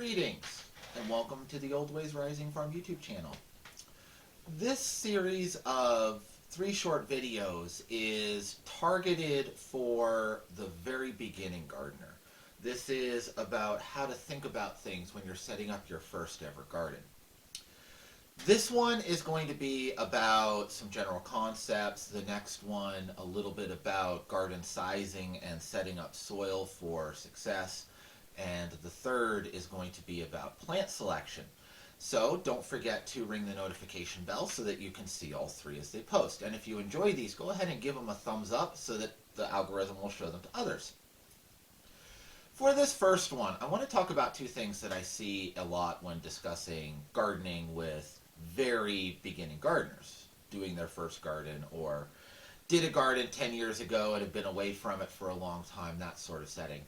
Greetings, and welcome to the Old Ways Rising Farm YouTube channel. This series of 3 short videos is targeted for the very beginning gardener. This is about how to think about things when you're setting up your first ever garden. This one is going to be about some general concepts. The next one, a little bit about garden sizing and setting up soil for success. And the third is going to be about plant selection. So don't forget to ring the notification bell so that you can see all 3 as they post. And if you enjoy these, go ahead and give them a thumbs up so that the algorithm will show them to others. For this first one, I want to talk about 2 things that I see a lot when discussing gardening with very beginning gardeners, doing their first garden or did a garden 10 years ago and have been away from it for a long time, that sort of setting.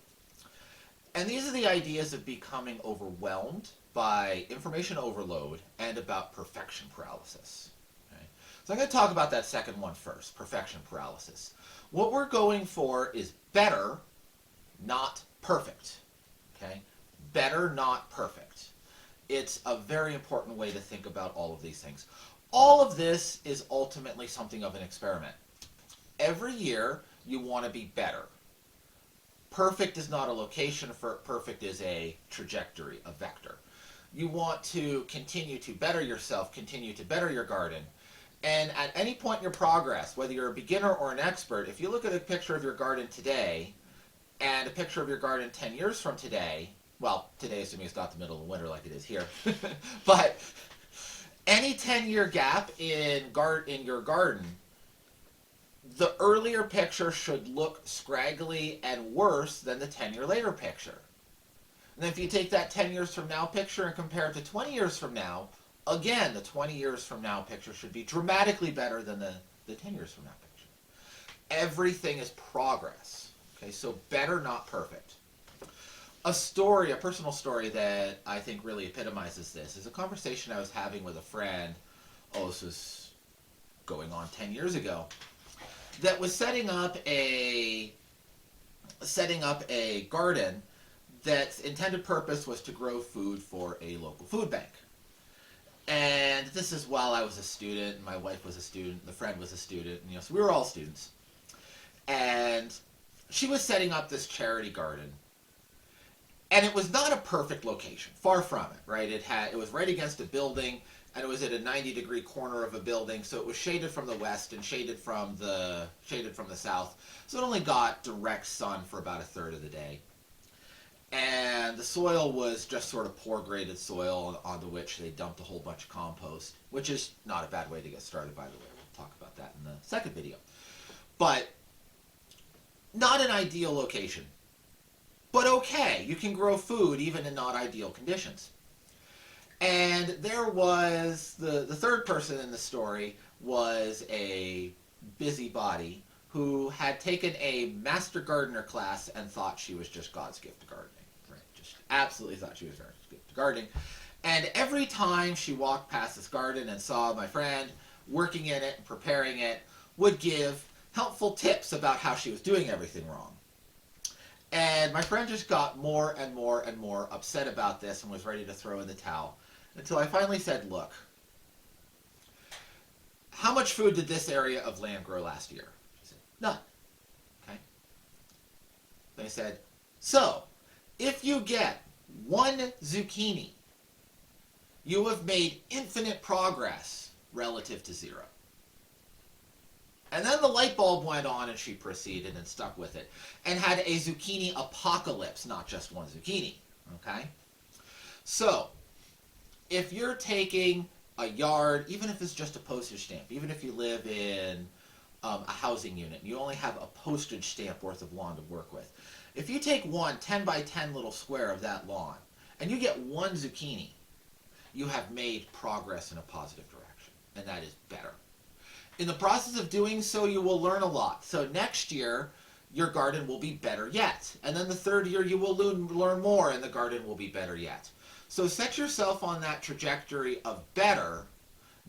And these are the ideas of becoming overwhelmed by information overload and about perfection paralysis. Okay? So I'm going to talk about that second one first, perfection paralysis. What we're going for is better, not perfect. Okay? Better, not perfect. It's a very important way to think about all of these things. All of this is ultimately something of an experiment. Every year, you want to be better. Perfect is not a location, perfect is a trajectory, a vector. You want to continue to better yourself, continue to better your garden. And at any point in your progress, whether you're a beginner or an expert, if you look at a picture of your garden today and a picture of your garden 10 years from today, well, today assuming it's not the middle of winter like it is here, but any 10-year gap in your garden, the earlier picture should look scraggly and worse than the 10-year later picture. And if you take that 10 years from now picture and compare it to 20 years from now, again, the 20 years from now picture should be dramatically better than the 10 years from now picture. Everything is progress. Okay, so better, not perfect. A personal story that I think really epitomizes this is a conversation I was having with a friend, this was going on 10 years ago, that was setting up a garden that's intended purpose was to grow food for a local food bank. And this is while I was a student, and my wife was a student, the friend was a student, and, so we were all students. And she was setting up this charity garden. And it was not a perfect location, far from it, right? It was right against a building, and it was at a 90-degree corner of a building, so it was shaded from the west and shaded from the south. So it only got direct sun for about a third of the day. And the soil was just sort of poor graded soil onto which they dumped a whole bunch of compost, which is not a bad way to get started, by the way. We'll talk about that in the second video. But not an ideal location. But okay, you can grow food even in not ideal conditions. And there was, the third person in the story was a busybody who had taken a master gardener class and thought she was just God's gift to gardening. Right? Just absolutely thought she was God's gift to gardening. And every time she walked past this garden and saw my friend working in it and preparing it, would give helpful tips about how she was doing everything wrong. And my friend just got more and more and more upset about this and was ready to throw in the towel. Until I finally said, look, how much food did this area of land grow last year? She said, none. Okay. Then I said, so, if you get 1 zucchini, you have made infinite progress relative to 0. And then the light bulb went on and she proceeded and stuck with it. And had a zucchini apocalypse, not just 1 zucchini. Okay? So, if you're taking a yard, even if it's just a postage stamp, even if you live in a housing unit and you only have a postage stamp worth of lawn to work with, if you take one 10 by 10 little square of that lawn and you get 1 zucchini, you have made progress in a positive direction, and that is better. In the process of doing so, you will learn a lot. So next year, your garden will be better yet. And then the third year, you will learn more, and the garden will be better yet. So set yourself on that trajectory of better.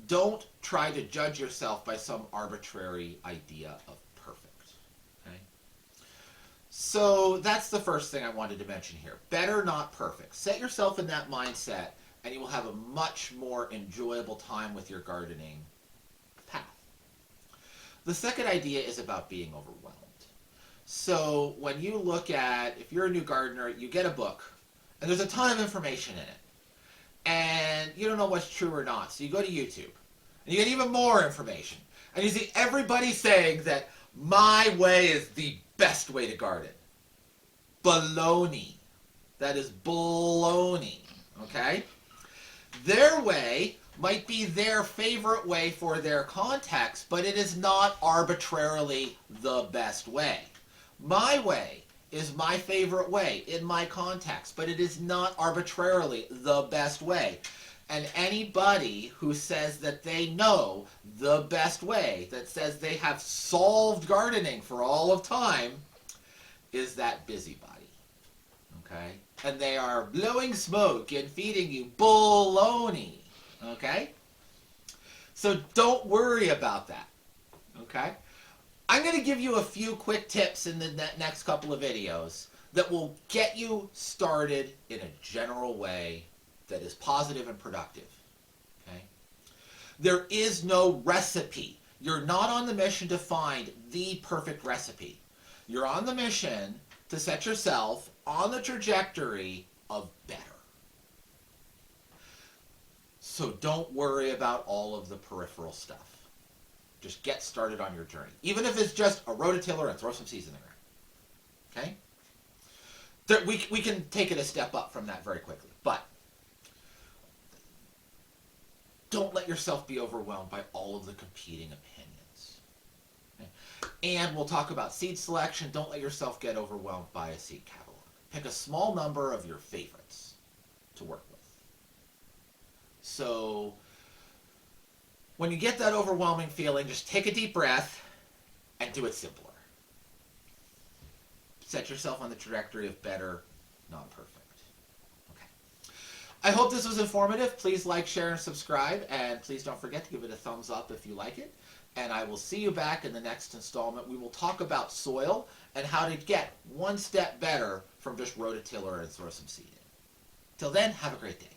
Don't try to judge yourself by some arbitrary idea of perfect. Okay? So that's the first thing I wanted to mention here. Better, not perfect. Set yourself in that mindset, and you will have a much more enjoyable time with your gardening path. The second idea is about being overwhelmed. So when you look at, if you're a new gardener, you get a book, and there's a ton of information in it, and you don't know what's true or not. So you go to YouTube, and you get even more information, and you see everybody saying that my way is the best way to garden. Baloney. That is baloney. Okay? Their way might be their favorite way for their context, but it is not arbitrarily the best way. My way is my favorite way in my context, but it is not arbitrarily the best way. And anybody who says that they know the best way, that says they have solved gardening for all of time, is that busybody. Okay? And they are blowing smoke and feeding you baloney. Okay? So don't worry about that. Okay? I'm going to give you a few quick tips in the next couple of videos that will get you started in a general way that is positive and productive. Okay? There is no recipe. You're not on the mission to find the perfect recipe. You're on the mission to set yourself on the trajectory of better. So don't worry about all of the peripheral stuff. Just get started on your journey. Even if it's just a rototiller and throw some seeds in the ground. Okay? We can take it a step up from that very quickly. But don't let yourself be overwhelmed by all of the competing opinions. Okay? And we'll talk about seed selection. Don't let yourself get overwhelmed by a seed catalog. Pick a small number of your favorites to work with. So when you get that overwhelming feeling, just take a deep breath and do it simpler. Set yourself on the trajectory of better, not perfect. Okay. I hope this was informative. Please like, share, and subscribe. And please don't forget to give it a thumbs up if you like it. And I will see you back in the next installment. We will talk about soil and how to get one step better from just rototiller and throw some seed in. Till then, have a great day.